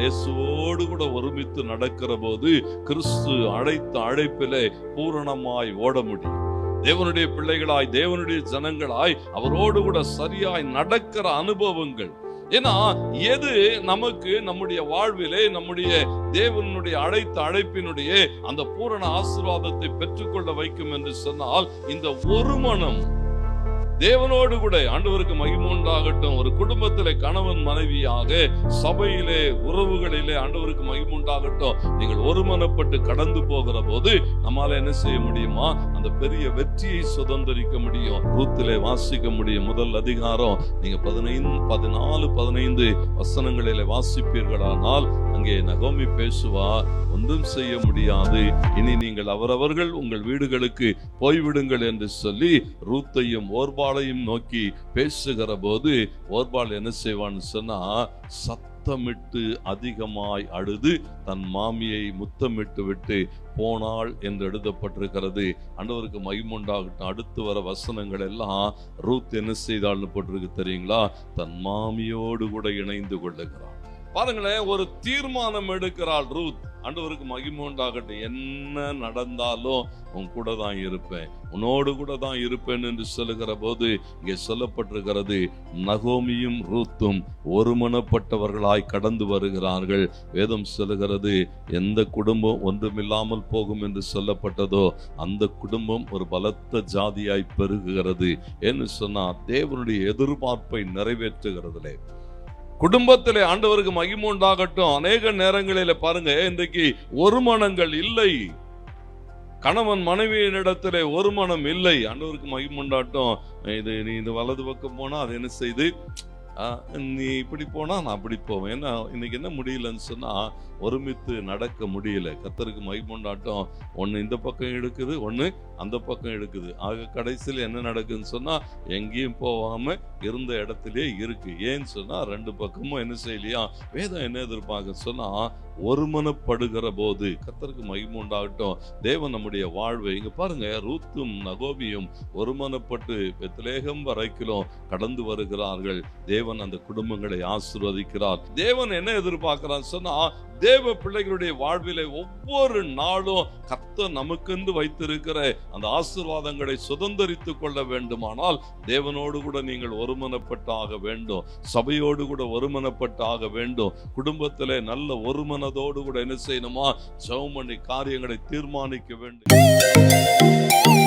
இயேசுவோடு கூட ஒருமித்து நடக்கிற போது கிறிஸ்து அழைத்த அழைப்பிலே பூரணமாய் ஓட முடியும். தேவனுடைய பிள்ளைகளாய், தேவனுடைய ஜனங்களாய் அவரோடு கூட சரியாய் நடக்கிற அனுபவங்கள். ஏன்னா எது நமக்கு நம்முடைய வாழ்விலே நம்முடைய தேவனுடைய அழைத்த அழைப்பினுடைய அந்த பூரண ஆசீர்வாதத்தை பெற்றுக்கொள்ள வைக்கும் என்று சொன்னால் இந்த ஒரு மனம் தேவனோடு கூட. ஆண்டவருக்கு மகிமை உண்டாகட்டும். ஒரு குடும்பத்திலே கணவன் மனைவியாக, சபையிலே, உறவுகளிலே ஆண்டவருக்கு மகிமை உண்டாகட்டும். நீங்கள் ஒருமனப்பட்டு கடந்து போகிற போது நம்மால என்ன செய்ய முடியுமா? அந்த பெரிய வெற்றியை சுதந்திரிக்க முடியும். ரூத்திலே வாசிக்க முடியும். முதல் அதிகாரம் நீங்க 14-15 வசனங்களிலே வாசிப்பீர்களானால் அங்கே நகோமி பேசுவா, ஒன்றும் செய்ய முடியாது, இனி நீங்கள் அவரவர்கள் உங்கள் வீடுகளுக்கு போய்விடுங்கள் என்று சொல்லி ரூத்தையும் ஓர்பாளையும் நோக்கி பேசுகிற போது ஓர்பாள் என்ன செய்வான்னு சொன்னா, சத்தமிட்டு அதிகமாய் அழுது தன் மாமியை முத்தமிட்டு விட்டு போனாள் என்று எழுதப்பட்டிருக்கிறது. ஆண்டவருக்கு மகிமை உண்டாகட்டும். அடுத்து வர வசனங்கள் எல்லாம் ரூத் என்ன செய்தாள்னு போட்டிருக்கு தெரியுங்களா? தன் மாமியோடு கூட இணைந்து கொள்ளுகிறாள். பாருங்களேன், ஒரு தீர்மானம் எடுக்கிறாள் ரூத். ஆண்டவருக்கு மகிமை உண்டாகட்டும். என்ன நடந்தாலும் உன் கூட தான் இருப்பேன், உன்னோடு கூட தான் இருப்பேன் என்று சொல்லுகிற போது இங்கே சொல்லப்பட்டிருக்கிறது, நகோமியும் ரூத்தும் ஒருமனப்பட்டவர்களாய் கடந்து வருகிறார்கள். வேதம் சொல்லுகிறது, எந்த குடும்பம் ஒன்றுமில்லாமல் போகும் என்று சொல்லப்பட்டதோ அந்த குடும்பம் ஒரு பலத்த ஜாதியாய் பெருகுகிறது என்று சொன்னா தேவனுடைய எதிர்பார்ப்பை நிறைவேற்றுகிறதுலே குடும்பத்திலே ஆண்டவருக்கு மகிமை உண்டாகட்டும். அநேக நேரங்களில பாருங்க, இன்றைக்கு ஒருமனங்கள் இல்லை. கணவன் மனைவியின் இடத்திலே ஒருமனம் இல்லை. ஆண்டவருக்கு மகிமை உண்டாகட்டும். நீ இந்த வலது பக்கம் போனா அது என்ன செய்து, நீ இப்படி போனா நான் அப்படி போவேன். ஏன்னா இன்னைக்கு என்ன முடியலன்னு சொன்னா, ஒருமித்து நடக்க முடியல. கர்த்தருக்கு மகிமை உண்டாகட்டும். ஒன்னு இந்த பக்கம் எடுக்குது, ஒன்னு அந்த பக்கம் எடுக்குது. ஆக கடைசியில் என்ன நடக்குதுன்னு சொன்னா, எங்கேயும் போகாம இருந்த இடத்திலே இருக்கு. ஏன்னு சொன்னா ரெண்டு பக்கமும் என்ன செய்யலையா? வேதம் என்ன எதிர்பார்க்க சொன்னா, ஒருமனப்படுகிற போது கர்த்தருக்கு மகிமை உண்டாகட்டும். தேவன் நம்முடைய வாழ்வை இங்க பாருங்க, ரூத்தும் நகோமியும் ஒருமனப்பட்டு பெத்லேகம் வரைக்கும் கடந்து வருகிறார்கள். தேவன் அந்த குடும்பங்களை ஆசீர்வதிக்கிறார். தேவன் என்ன எதிர்பார்க்கிறார் சொன்னா, தேவ பிள்ளைகளுடைய வாழ்விலே ஒவ்வொரு நாளும் கர்த்தர் நமக்கென்று வைத்திருக்கிற அந்த ஆசீர்வாதங்களை சுதந்திரித்துக் கொள்ள வேண்டுமானால் தேவனோடு கூட நீங்கள் ஒருமனப்பட்டாக வேண்டும். சபையோடு கூட ஒருமனப்பட்டாக வேண்டும். குடும்பத்திலே நல்ல ஒருமனதோடு கூட என்ன செய்யணுமா? ஜெபம் பண்ணி காரியங்களை தீர்மானிக்க வேண்டும்.